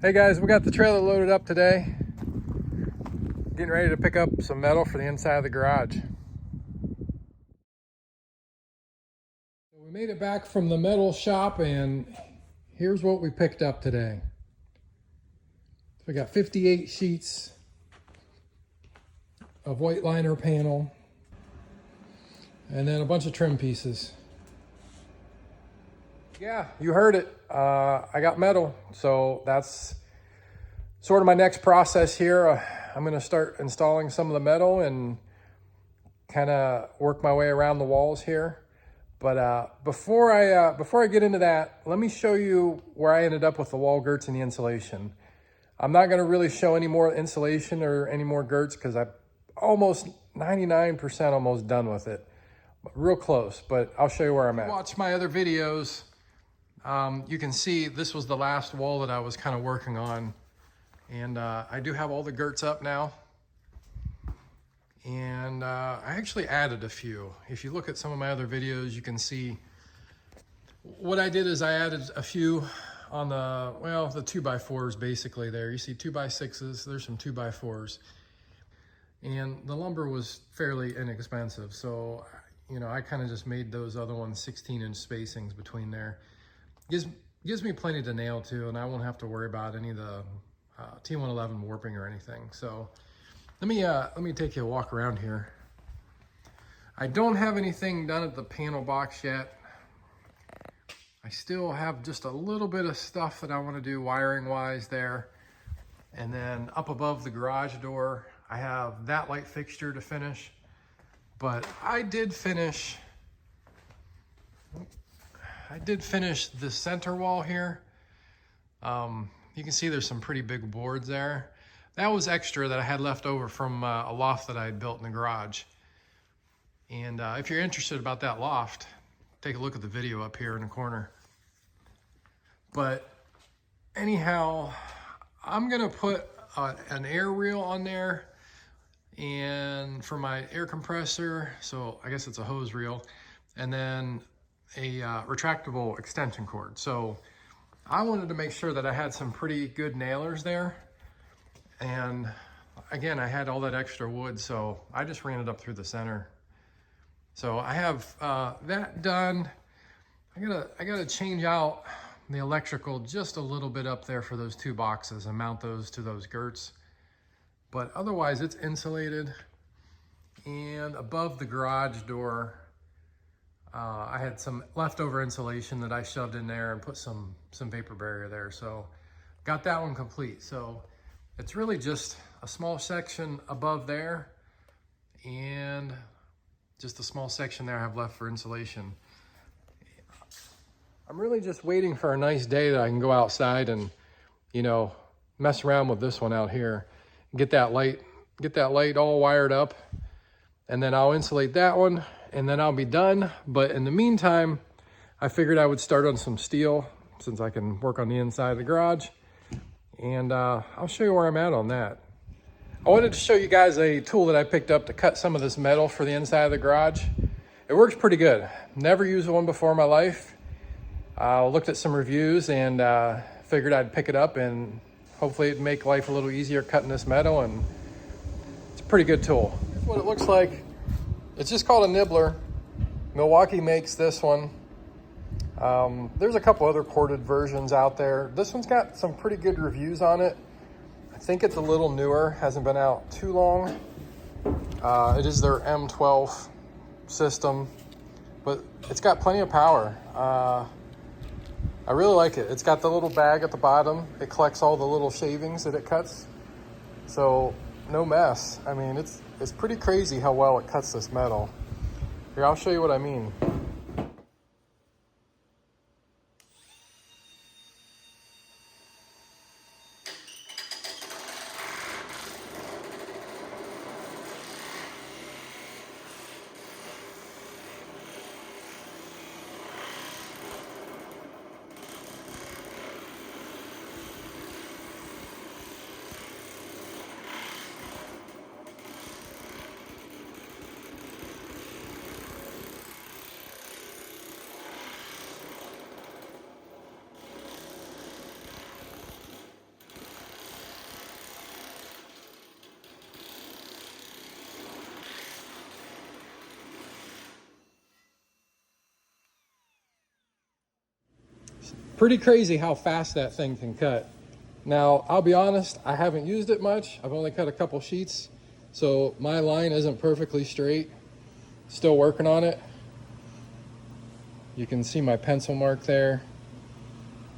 Hey guys, we got the trailer loaded up today. Getting ready to pick up some metal for the inside of the garage. So we made it back from the metal shop and here's what we picked up today. So we got 58 sheets of white liner panel and then a bunch of trim pieces. Yeah, you heard it. I got metal, so that's sort of my next process here. I'm going to start installing some of the metal and kind of work my way around the walls here. But before I get into that, let me show you where I ended up with the wall girts and the insulation. I'm not going to really show any more insulation or any more girts because I'm almost 99% almost done with it. Real close, but I'll show you where I'm at. Watch my other videos. You can see this was the last wall that I was kind of working on. And I do have all the girts up now. And I actually added a few. If you look at some of my other videos, you can see what I did is I added a few on the 2x4s basically there. You see 2x6s, there's some 2x4s. And the lumber was fairly inexpensive. So, you know, I kind of just made those other ones 16-inch spacings between there. Gives me plenty to nail to, and I won't have to worry about any of the T111 warping or anything. So let me take you a walk around here. I don't have anything done at the panel box yet. I still have just a little bit of stuff that I want to do wiring wise there. And then up above the garage door, I have that light fixture to finish. But I did finish the center wall here. You can see there's some pretty big boards there. That was extra that I had left over from a loft that I had built in the garage. And if you're interested about that loft, take a look at the video up here in the corner. But anyhow, I'm gonna put an air reel on there and for my air compressor, so I guess it's a hose reel, and then a retractable extension cord. So I wanted to make sure that I had some pretty good nailers there. And again, I had all that extra wood, so I just ran it up through the center. So I have that done. I gotta change out the electrical just a little bit up there for those two boxes and mount those to those girts. But otherwise it's insulated. And above the garage door, I had some leftover insulation that I shoved in there and put some vapor barrier there. So got that one complete. So it's really just a small section above there and just a small section there I have left for insulation. I'm really just waiting for a nice day that I can go outside and, you know, mess around with this one out here. Get that light all wired up, and then I'll insulate that one and then I'll be done. But in the meantime, I figured I would start on some steel since I can work on the inside of the garage. And I'll show you where I'm at on that. I wanted to show you guys a tool that I picked up to cut some of this metal for the inside of the garage. It works pretty good. Never used one before in my life. Looked at some reviews and figured I'd pick it up and hopefully it'd make life a little easier cutting this metal, and it's a pretty good tool. Here's what it looks like. It's just called a nibbler. Milwaukee makes this one. There's a couple other corded versions out there. This one's got some pretty good reviews on it. I think it's a little newer, hasn't been out too long. It is their M12 system, but it's got plenty of power. I really like it. It's got the little bag at the bottom. It collects all the little shavings that it cuts. So no mess. I mean, it's pretty crazy how well it cuts this metal. Here, I'll show you what I mean. pretty crazy how fast that thing can cut. Now, I'll be honest, I haven't used it much. I've only cut a couple sheets, so my line isn't perfectly straight. Still working on it. You can see my pencil mark there,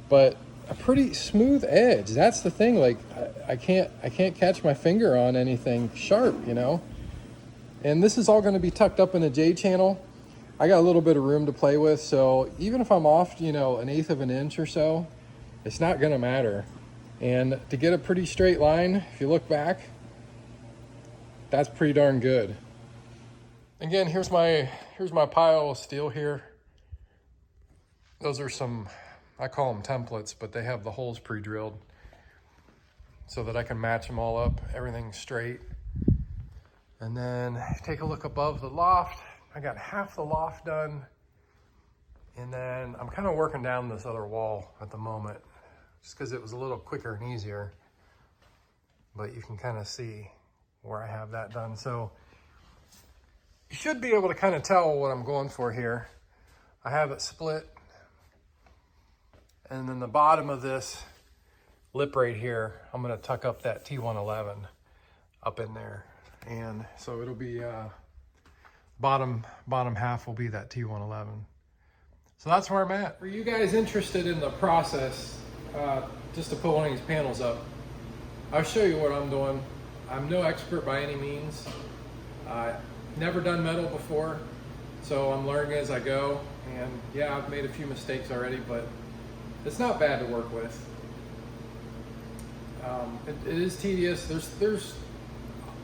but a pretty smooth edge. That's the thing. Like I can't catch my finger on anything sharp, you know. And this is all going to be tucked up in a J channel. I got a little bit of room to play with, so even if I'm off, you know, 1/8 of an inch or so, it's not going to matter. And to get a pretty straight line, if you look back, that's pretty darn good. Again, here's my pile of steel here. Those are some, I call them templates, but they have the holes pre-drilled so that I can match them all up, everything's straight. And then take a look above the loft. I got half the loft done. And then I'm kind of working down this other wall at the moment, just because it was a little quicker and easier. But you can kind of see where I have that done. So you should be able to kind of tell what I'm going for here. I have it split. And then the bottom of this lip right here, I'm gonna tuck up that T111 up in there. And so it'll be, bottom half will be that T111. So that's where I'm at. For you guys interested in the process, just to put one of these panels up, I'll show you what I'm doing. I'm no expert by any means. Never done metal before, so I'm learning as I go. And yeah, I've made a few mistakes already, but it's not bad to work with. It is tedious. There's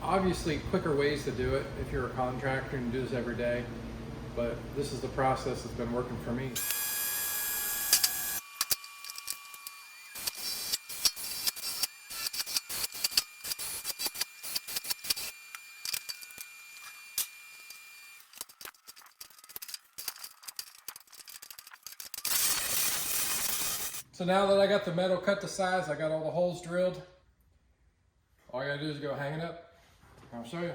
obviously quicker ways to do it if you're a contractor and do this every day, but this is the process that's been working for me. So now that I got the metal cut to size, I got all the holes drilled. All I gotta do is go hang it up. I'll show you.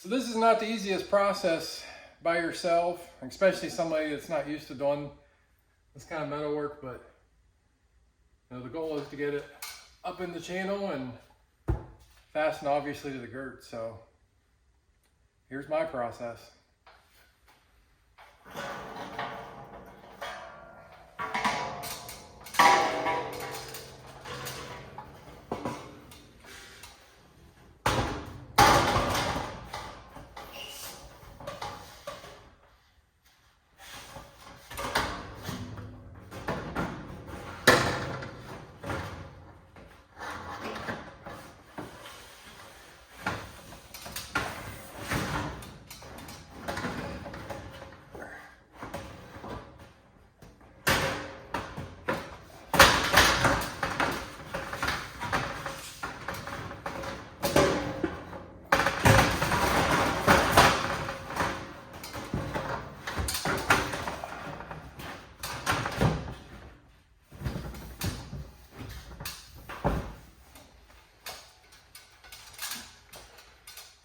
So this is not the easiest process by yourself, especially somebody that's not used to doing this kind of metal work, but you know, the goal is to get it up in the channel and fasten obviously to the girts. So here's my process.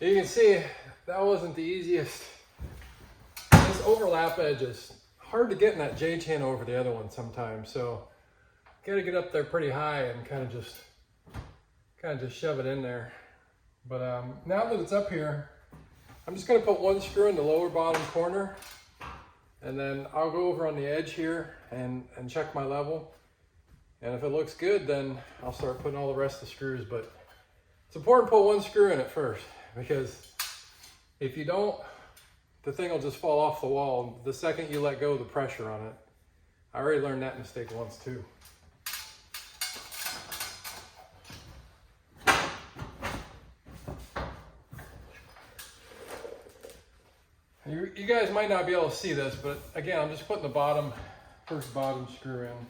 You can see that wasn't the easiest. This overlap edge is hard to get in that J channel over the other one sometimes, so gotta get up there pretty high and kind of just shove it in there. But now that it's up here, I'm just gonna put one screw in the lower bottom corner, and then I'll go over on the edge here and check my level. And if it looks good, then I'll start putting all the rest of the screws. But it's important to put one screw in it first, because if you don't, the thing will just fall off the wall the second you let go of the pressure on it. I already learned that mistake once too. You guys might not be able to see this, but again, I'm just putting the first bottom screw in.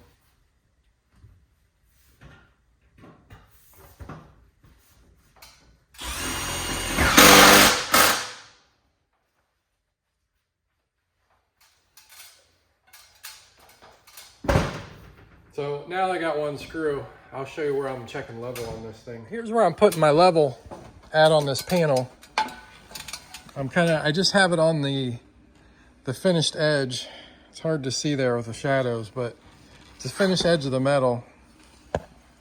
So now that I got one screw, I'll show you where I'm checking level on this thing. Here's where I'm putting my level at on this panel. I just have it on the finished edge. It's hard to see there with the shadows, but it's the finished edge of the metal.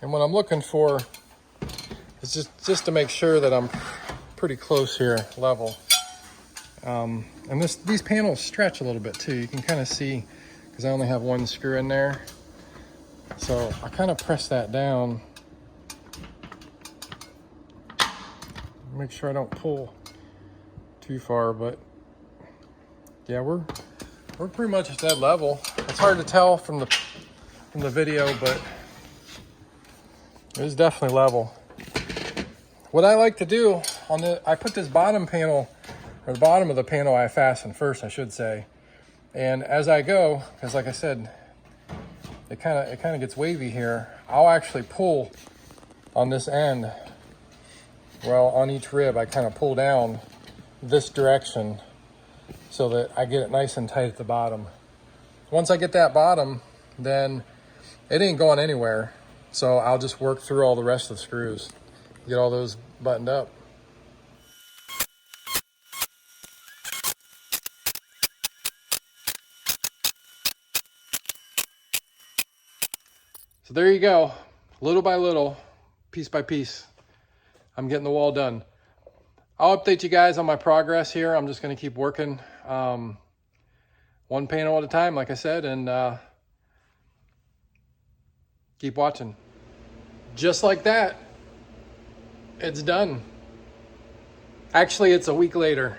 And what I'm looking for is just to make sure that I'm pretty close here, level. And these panels stretch a little bit too. You can kind of see, because I only have one screw in there. So I kind of press that down. Make sure I don't pull too far, but yeah, we're pretty much at that level. It's hard to tell from the video, but it's definitely level. What I like to do I put this bottom panel, or the bottom of the panel I fasten first, I should say. And as I go, because like I said, it kind of gets wavy here, I'll actually pull on this end. Well, on each rib, I kind of pull down this direction so that I get it nice and tight at the bottom. Once I get that bottom, then it ain't going anywhere. So I'll just work through all the rest of the screws, get all those buttoned up. So there you go, little by little, piece by piece, I'm getting the wall done. I'll update you guys on my progress here. I'm just gonna keep working one panel at a time, like I said, and keep watching. Just like that, it's done. Actually, it's a week later.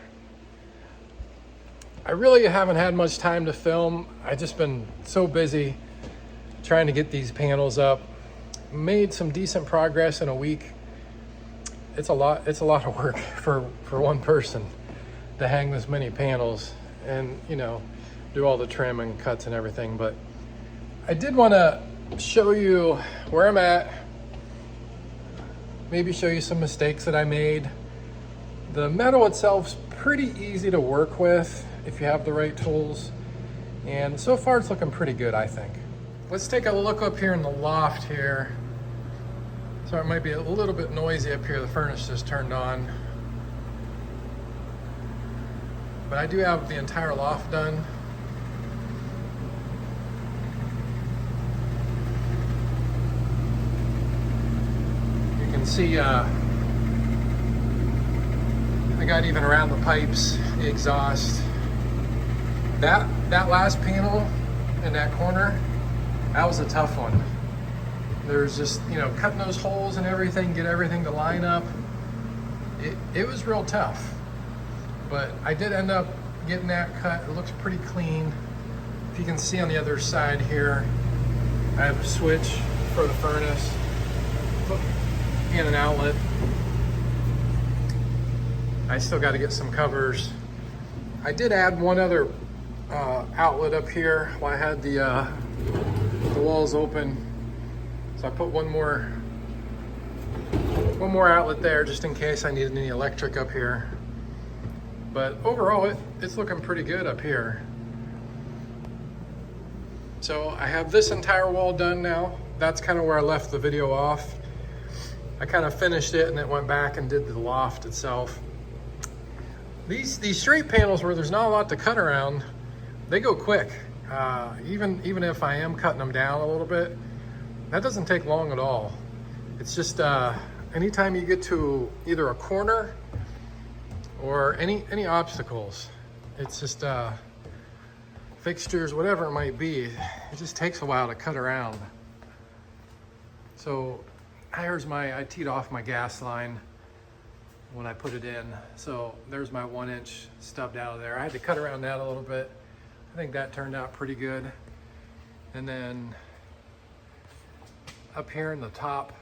I really haven't had much time to film. I've just been so busy trying to get these panels up. Made some decent progress in a week. It's a lot of work for one person to hang this many panels and, you know, do all the trim and cuts and everything. But I did want to show you where I'm at, maybe show you some mistakes that I made. The metal itself's pretty easy to work with if you have the right tools, and so far it's looking pretty good, I think. Let's take a look up here in the loft here. So it might be a little bit noisy up here. The furnace just turned on. But I do have the entire loft done. You can see I got even around the pipes, the exhaust. That last panel in that corner, that was a tough one. There's just, you know, cutting those holes and everything, get everything to line up. It was real tough, but I did end up getting that cut. It looks pretty clean. If you can see on the other side here, I have a switch for the furnace and an outlet. I still got to get some covers. I did add one other outlet up here while I had the walls open. So I put one more outlet there just in case I needed any electric up here. But overall, it's looking pretty good up here. So I have this entire wall done now. That's kind of where I left the video off. I kind of finished it and then went back and did the loft itself. These straight panels where there's not a lot to cut around, they go quick. Even if I am cutting them down a little bit, that doesn't take long at all. It's just anytime you get to either a corner or any obstacles, it's just fixtures, whatever it might be, it just takes a while to cut around. So I teed off my gas line when I put it in. So there's my 1-inch stubbed out of there. I had to cut around that a little bit. I think that turned out pretty good. And then up here in the top,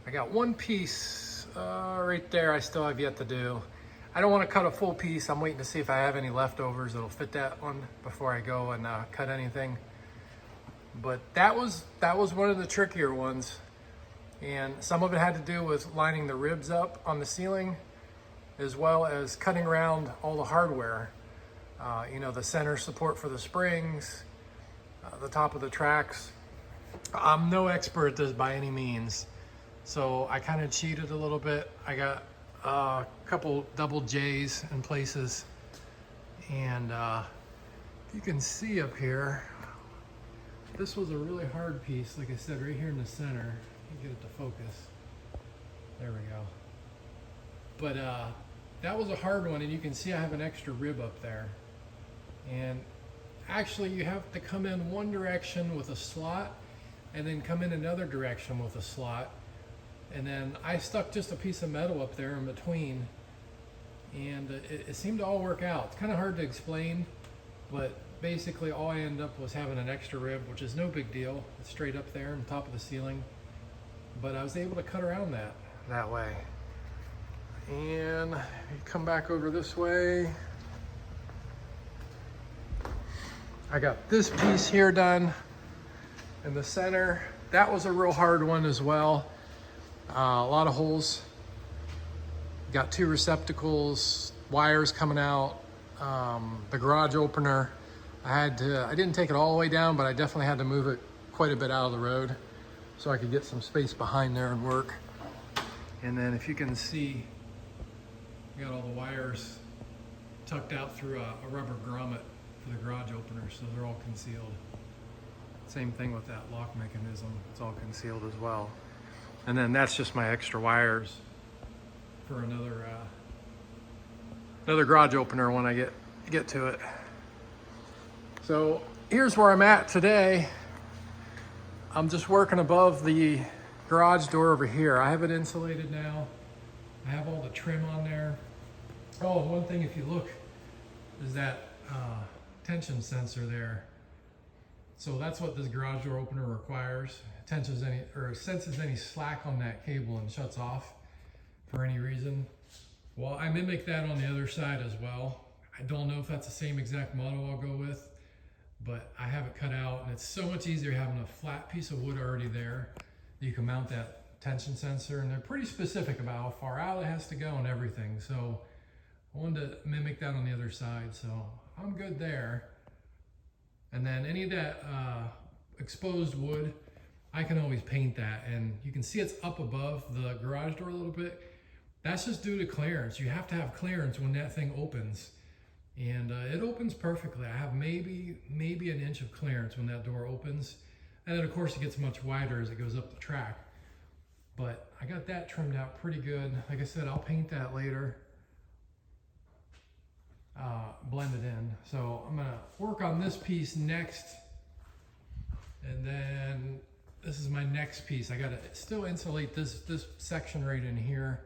I got one piece right there I still have yet to do. I don't want to cut a full piece. I'm waiting to see if I have any leftovers that'll fit that one before I go and cut anything. But that was one of the trickier ones. And some of it had to do with lining the ribs up on the ceiling, as well as cutting around all the hardware. You know, the center support for the springs, the top of the tracks. I'm no expert at this by any means, so I kind of cheated a little bit. I got a couple double J's in places, and you can see up here, this was a really hard piece, like I said, right here in the center. You get it to focus. There we go. But that was a hard one, and you can see I have an extra rib up there. And actually you have to come in one direction with a slot and then come in another direction with a slot. And then I stuck just a piece of metal up there in between, and it seemed to all work out. It's kind of hard to explain, but basically all I ended up was having an extra rib, which is no big deal. It's straight up there on top of the ceiling. But I was able to cut around that way. And you come back over this way. I got this piece here done in the center. That was a real hard one as well. A lot of holes. Got 2 receptacles, wires coming out, the garage opener. I didn't take it all the way down, but I definitely had to move it quite a bit out of the road so I could get some space behind there and work. And then if you can see, I got all the wires tucked out through a rubber grommet for the garage opener, so they're all concealed. Same thing with that lock mechanism, it's all concealed as well. And then that's just my extra wires for another garage opener when I get to it. So here's where I'm at today. I'm just working above the garage door over here. I have it insulated now. I have all the trim on there. Oh, one thing, if you look, is that tension sensor there. So that's what this garage door opener requires. It senses any slack on that cable and shuts off for any reason. Well, I mimic that on the other side as well. I don't know if that's the same exact model I'll go with, but I have it cut out, and it's so much easier having a flat piece of wood already there. You can mount that tension sensor, and they're pretty specific about how far out it has to go and everything. So I wanted to mimic that on the other side, so I'm good there. And then any of that exposed wood, I can always paint that, and you can see it's up above the garage door a little bit. That's just due to clearance. You have to have clearance when that thing opens, and it opens perfectly. I have maybe an inch of clearance when that door opens, and then of course it gets much wider as it goes up the track. But I got that trimmed out pretty good. Like I said, I'll paint that later, blend it in. So I'm gonna work on this piece next, and then this is my next piece. I gotta still insulate this section right in here.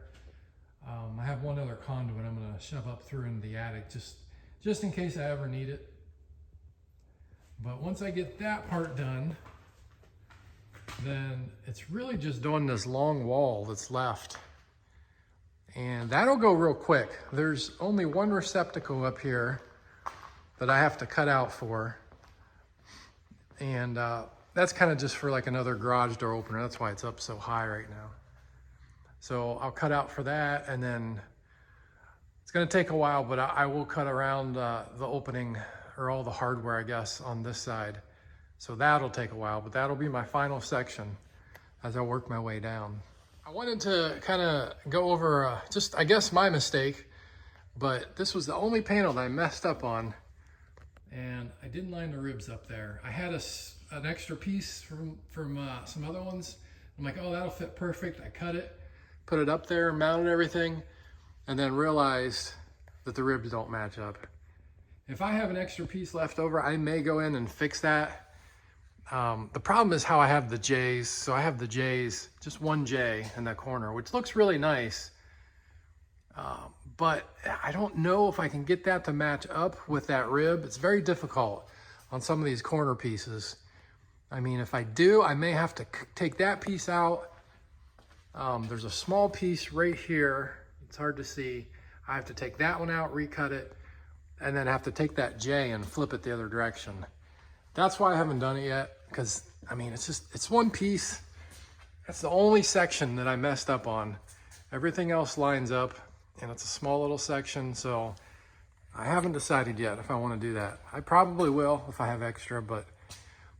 I have one other conduit I'm gonna shove up through into the attic just in case I ever need it. But once I get that part done, then it's really just doing this long wall that's left. And that'll go real quick. There's only one receptacle up here that I have to cut out for. And that's kind of just for like another garage door opener. That's why it's up so high right now. So I'll cut out for that, and then it's gonna take a while, but I will cut around the opening, or all the hardware, I guess, on this side. So that'll take a while, but that'll be my final section as I work my way down. I wanted to kind of go over just, I guess, my mistake, but this was the only panel that I messed up on, and I didn't line the ribs up there. I had an extra piece from some other ones. I'm like, oh, that'll fit perfect. I cut it, put it up there, mounted everything, and then realized that the ribs don't match up. If I have an extra piece left over, I may go in and fix that. The problem is how I have the J's. So I have the J's, just one J in that corner, which looks really nice. But I don't know if I can get that to match up with that rib. It's very difficult on some of these corner pieces. I mean, if I do, I may have to take that piece out. There's a small piece right here. It's hard to see. I have to take that one out, recut it, and then have to take that J and flip it the other direction. That's why I haven't done it yet, because I mean, it's one piece. That's the only section that I messed up on. Everything else lines up, and it's a small little section, so I haven't decided yet if I want to do that. I probably will if I have extra, but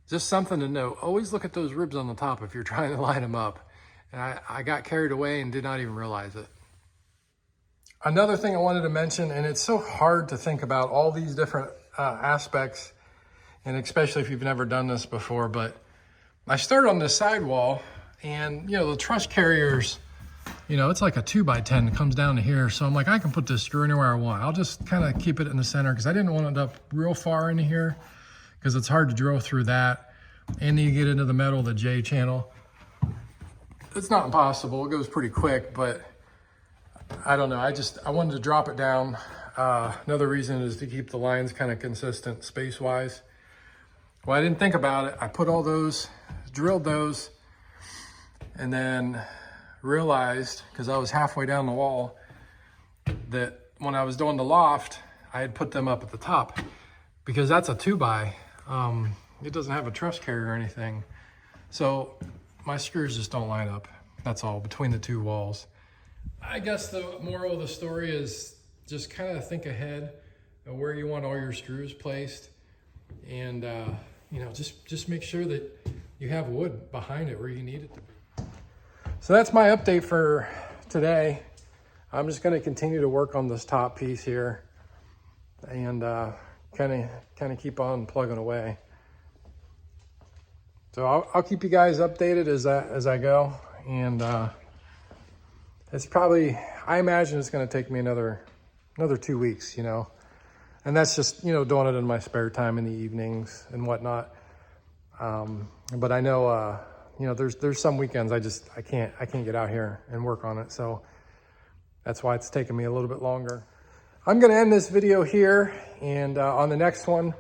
Just something to note. Always look at those ribs on the top if you're trying to line them up. And I got carried away and did not even realize it. Another thing I wanted to mention, and it's so hard to think about all these different aspects, and especially if you've never done this before, but I started on this sidewall, and you know, the truss carriers, you know, it's like a 2x10 that comes down to here. So I'm like, I can put this screw anywhere I want. I'll just kind of keep it in the center because I didn't want it up real far into here because it's hard to drill through that. And then you get into the metal, the J channel. It's not impossible. It goes pretty quick, but I don't know. I wanted to drop it down. Another reason is to keep the lines kind of consistent space-wise. Well, I didn't think about it. I put all those, drilled those, and then realized, because I was halfway down the wall, that when I was doing the loft, I had put them up at the top because that's a 2x. It doesn't have a truss carrier or anything. So my screws just don't line up. That's all, between the two walls. I guess the moral of the story is just kind of think ahead of where you want all your screws placed. And, you know, just make sure that you have wood behind it where you need it to be. So that's my update for today. I'm just going to continue to work on this top piece here and kind of keep on plugging away. So I'll keep you guys updated as I go, and it's probably, I imagine it's going to take me another 2 weeks, you know, and that's just, you know, doing it in my spare time in the evenings and whatnot. But I know, you know, there's some weekends I can't get out here and work on it. So that's why it's taking me a little bit longer. I'm going to end this video here, and on the next one,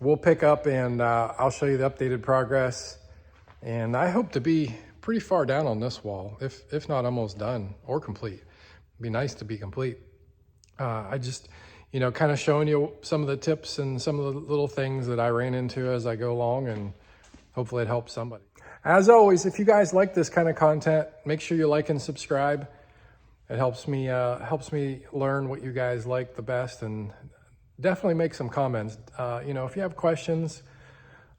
we'll pick up and I'll show you the updated progress. And I hope to be pretty far down on this wall, if not almost done or complete. It'd be nice to be complete. I just, you know, kind of showing you some of the tips and some of the little things that I ran into as I go along, and hopefully it helps somebody. As always, if you guys like this kind of content, make sure you like and subscribe. It helps me learn what you guys like the best, and definitely make some comments. You know, if you have questions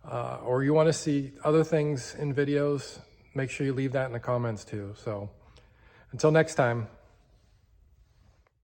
or you want to see other things in videos, make sure you leave that in the comments too. So until next time.